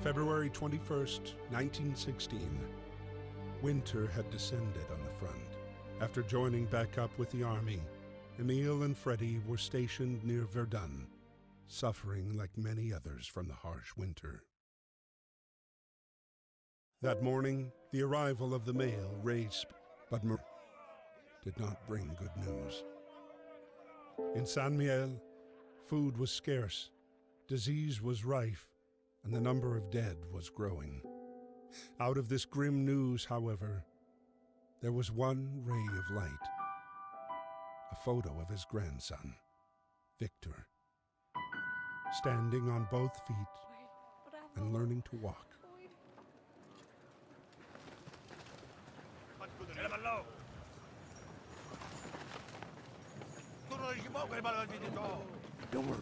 February 21st, 1916. Winter had descended on the front. After joining back up with the army, Emile and Freddie were stationed near Verdun, suffering like many others from the harsh winter. That morning, the arrival of the mail raised, but did not bring good news. In Saint-Miel, food was scarce, disease was rife, and the number of dead was growing. Out of this grim news, however, there was one ray of light. A photo of his grandson, Victor, standing on both feet and learning to walk. Don't worry.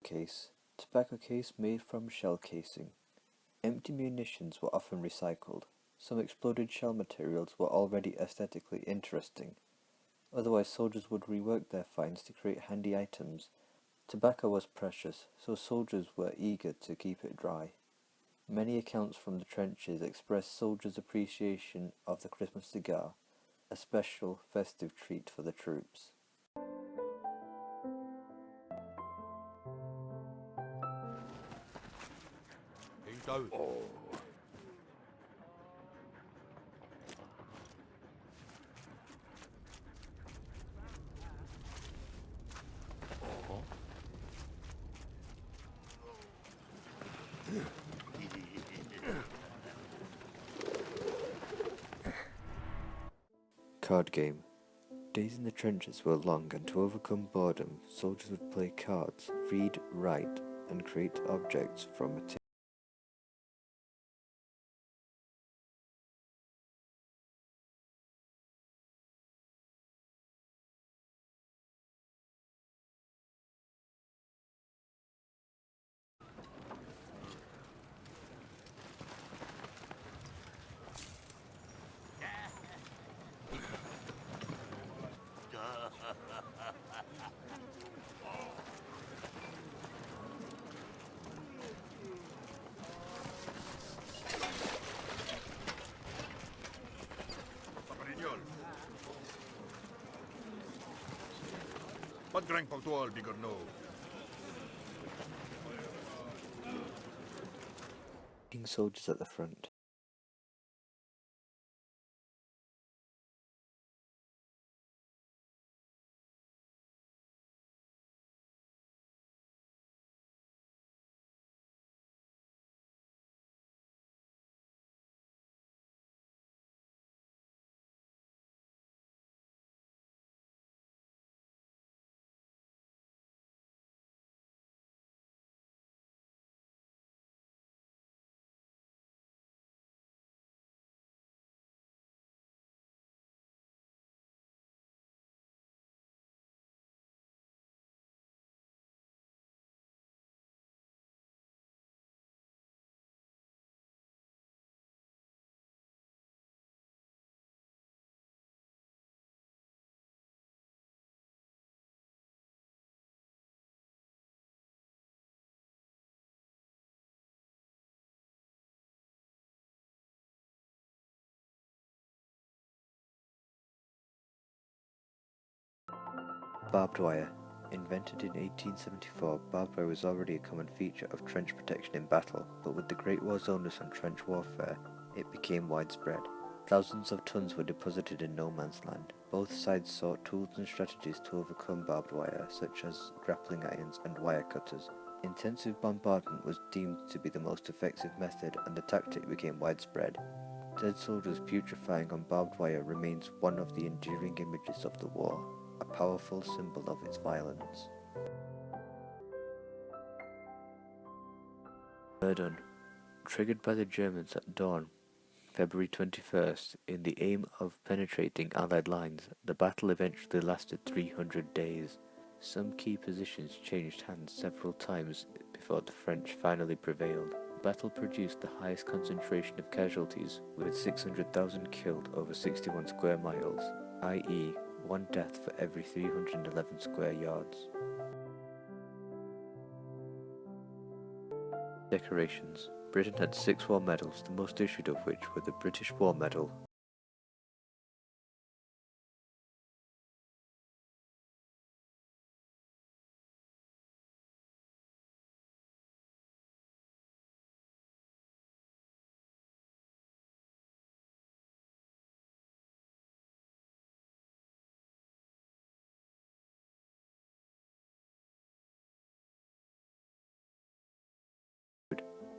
Case. Tobacco case made from shell casing. Empty munitions were often recycled. Some exploded shell materials were already aesthetically interesting. Otherwise soldiers would rework their finds to create handy items. Tobacco was precious, so soldiers were eager to keep it dry. Many accounts from the trenches express soldiers' appreciation of the Christmas cigar, a special festive treat for the troops. Oh. Card game. Days in the trenches were long, and to overcome boredom, soldiers would play cards, read, write, and create objects from materials. Wat drank van toal bigger no? Soldiers at the front. Barbed wire. Invented in 1874, barbed wire was already a common feature of trench protection in battle, but with the Great War's onus on trench warfare, it became widespread. Thousands of tons were deposited in no man's land. Both sides sought tools and strategies to overcome barbed wire, such as grappling irons and wire cutters. Intensive bombardment was deemed to be the most effective method, and the tactic became widespread. Dead soldiers putrefying on barbed wire remains one of the enduring images of the war, a powerful symbol of its violence. Verdun. Triggered by the Germans at dawn, February 21st in the aim of penetrating Allied lines. The battle eventually lasted 300 days. Some key positions changed hands several times before the French finally prevailed. The battle produced the highest concentration of casualties, with 600,000 killed over 61 square miles, i.e. one death for every 311 square yards. Decorations. Britain had 6 war medals, the most issued of which were the British War Medal,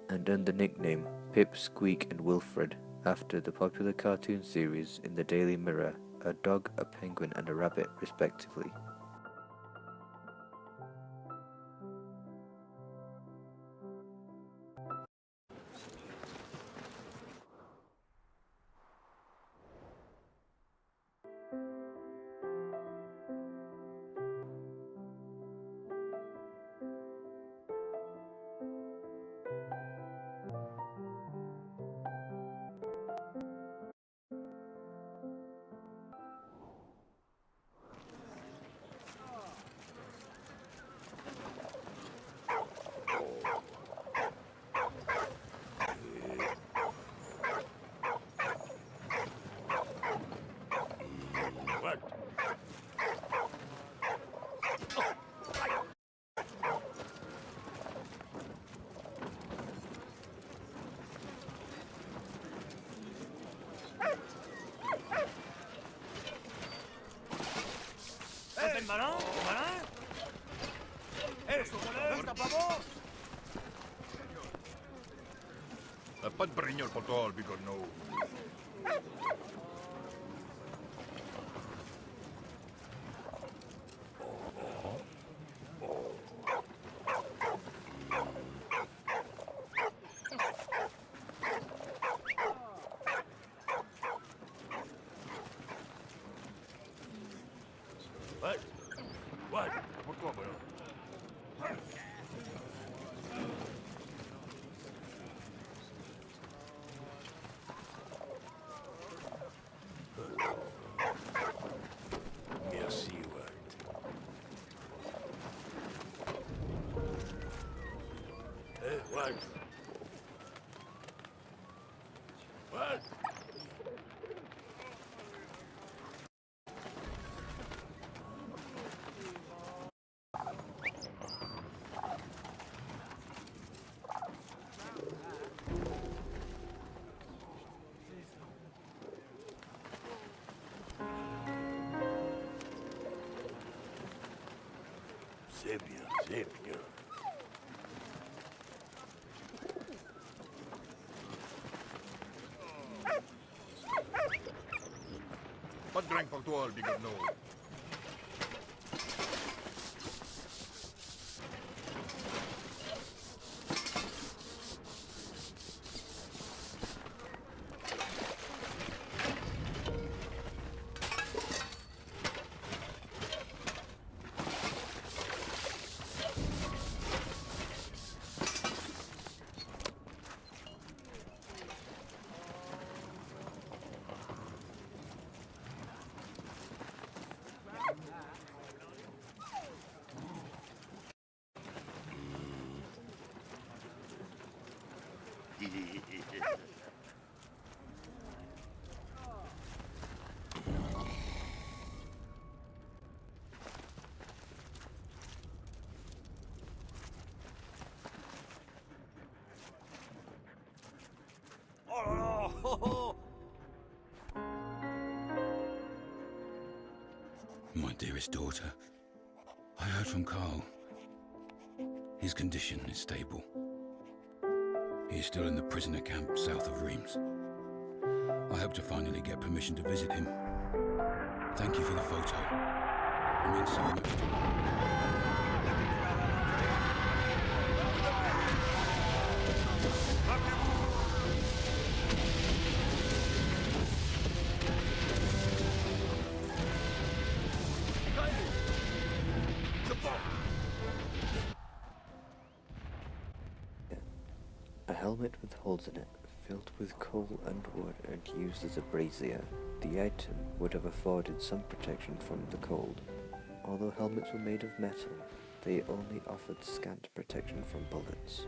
and earned the nickname Pip, Squeak and Wilfred after the popular cartoon series in the Daily Mirror, a dog, a penguin and a rabbit respectively. Pas de brignol pour toi, le bigonneau. Ouais, pourquoi, voilà. Merci, Walt. Hey, Walt. Walt. C'est bien, c'est bien. Pas de drink pour toi, le bigonneau. My dearest daughter, I heard from Karl. His condition is stable. He is still in the prisoner camp south of Reims. I hope to finally get permission to visit him. Thank you for the photo. It means so much to me. helmet with holes in it, filled with coal and wood and used as a brazier. The item would have afforded some protection from the cold. Although helmets were made of metal, they only offered scant protection from bullets.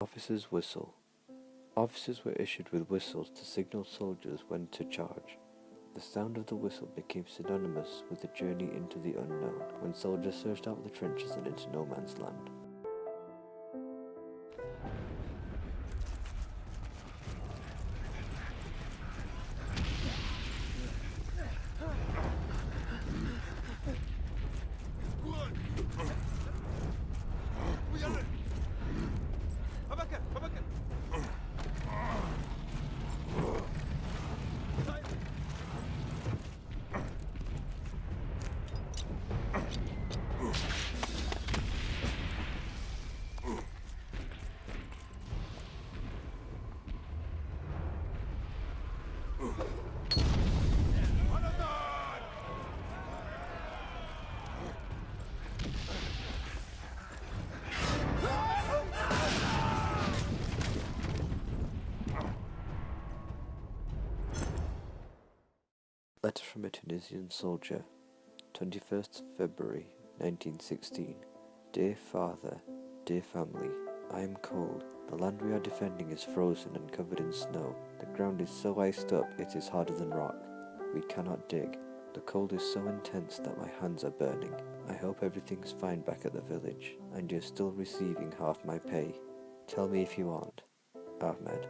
Officers' whistle. Officers were issued with whistles to signal soldiers when to charge. The sound of the whistle became synonymous with the journey into the unknown, when soldiers surged out of the trenches and into no man's land. Letter from a Tunisian soldier, 21st February 1916. Dear Father, dear family, I am cold. The land we are defending is frozen and covered in snow. The ground is so iced up it is harder than rock. We cannot dig. The cold is so intense that my hands are burning. I hope everything's fine back at the village, and you're still receiving half my pay. Tell me if you aren't. Ahmed.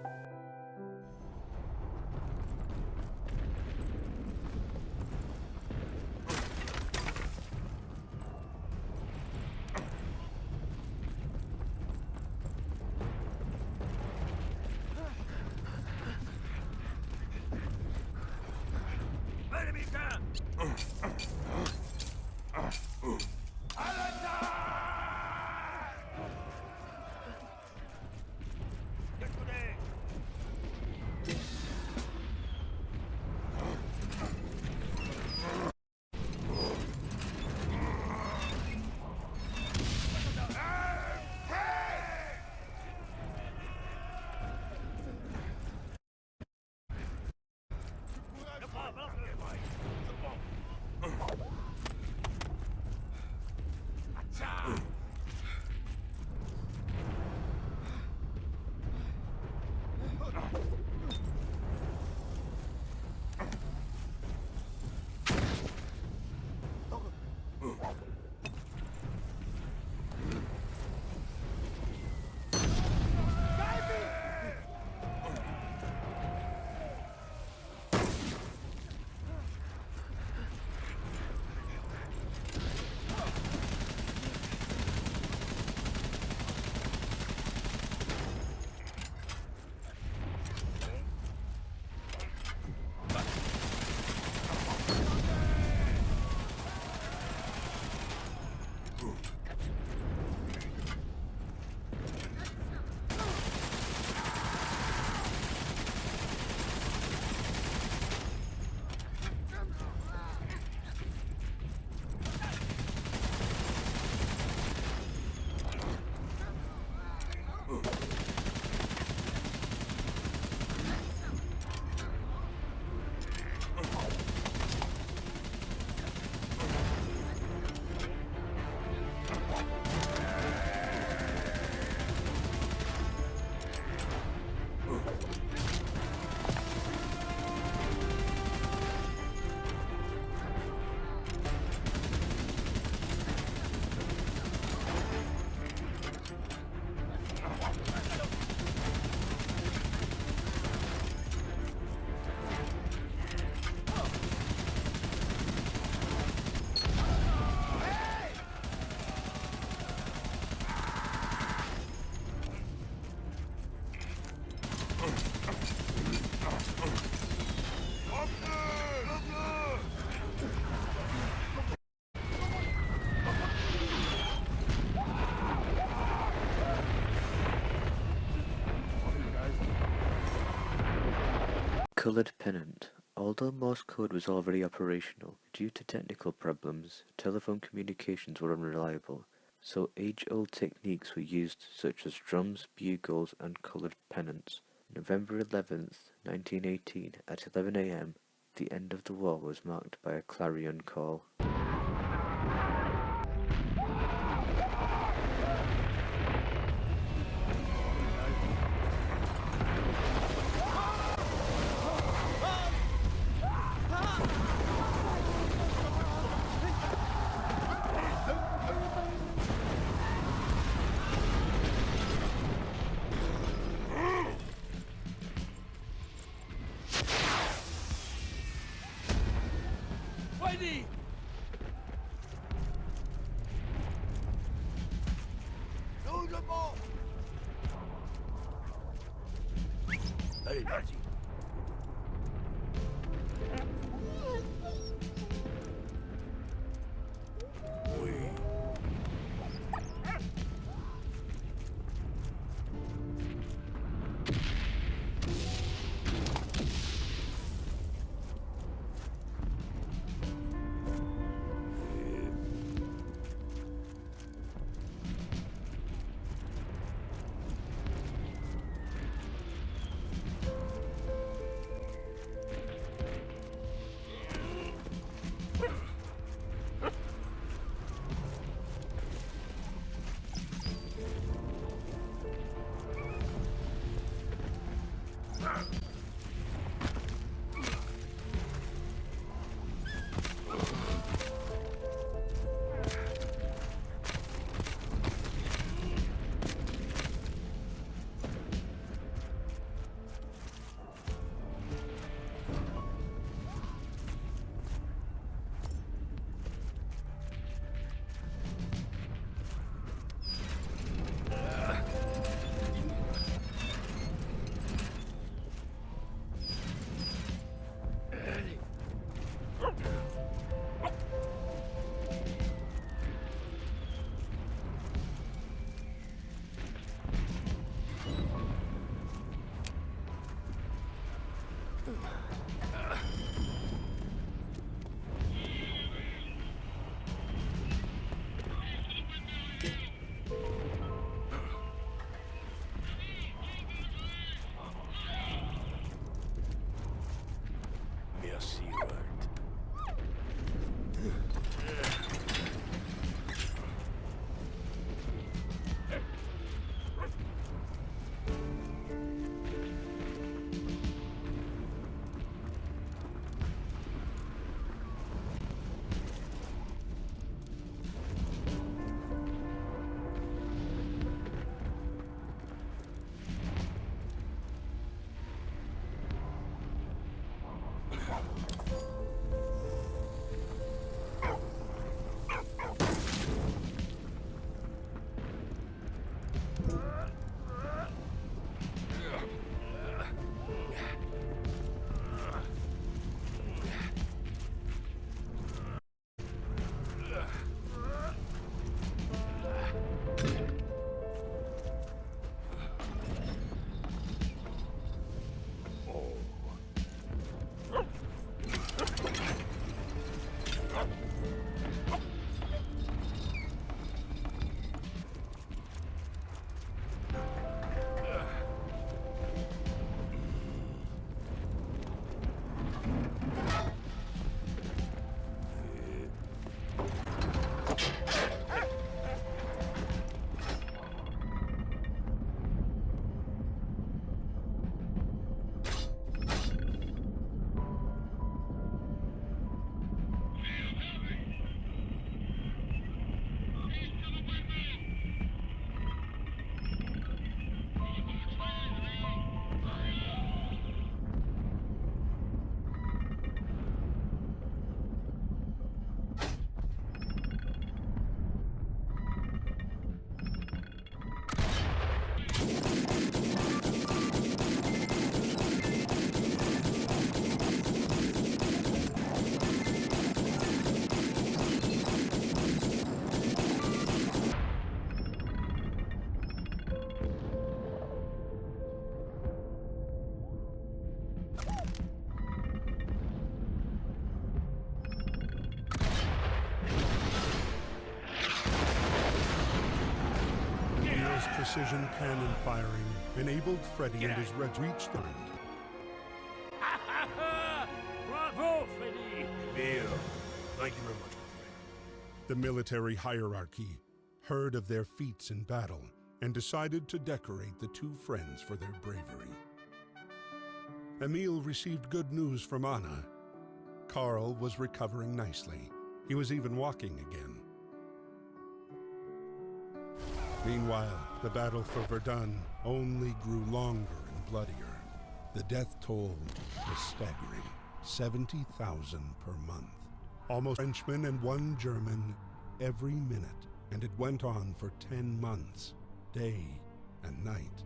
Coloured pennant. Although Morse code was already operational, due to technical problems, telephone communications were unreliable, so age-old techniques were used such as drums, bugles, and coloured pennants. November 11th, 1918, at 11 a.m., the end of the war was marked by a clarion call. Allez, vas-y. Oui. Merci, Ward. high-precision cannon firing enabled Freddie and his reach the end. Bravo, Freddie! Emile, thank you very much, my friend. The military hierarchy heard of their feats in battle and decided to decorate the two friends for their bravery. Emile received good news from Anna. Karl was recovering nicely. He was even walking again. Meanwhile, the battle for Verdun only grew longer and bloodier. The death toll was staggering, 70,000 per month. Almost Frenchmen and one German every minute, and it went on for 10 months, day and night.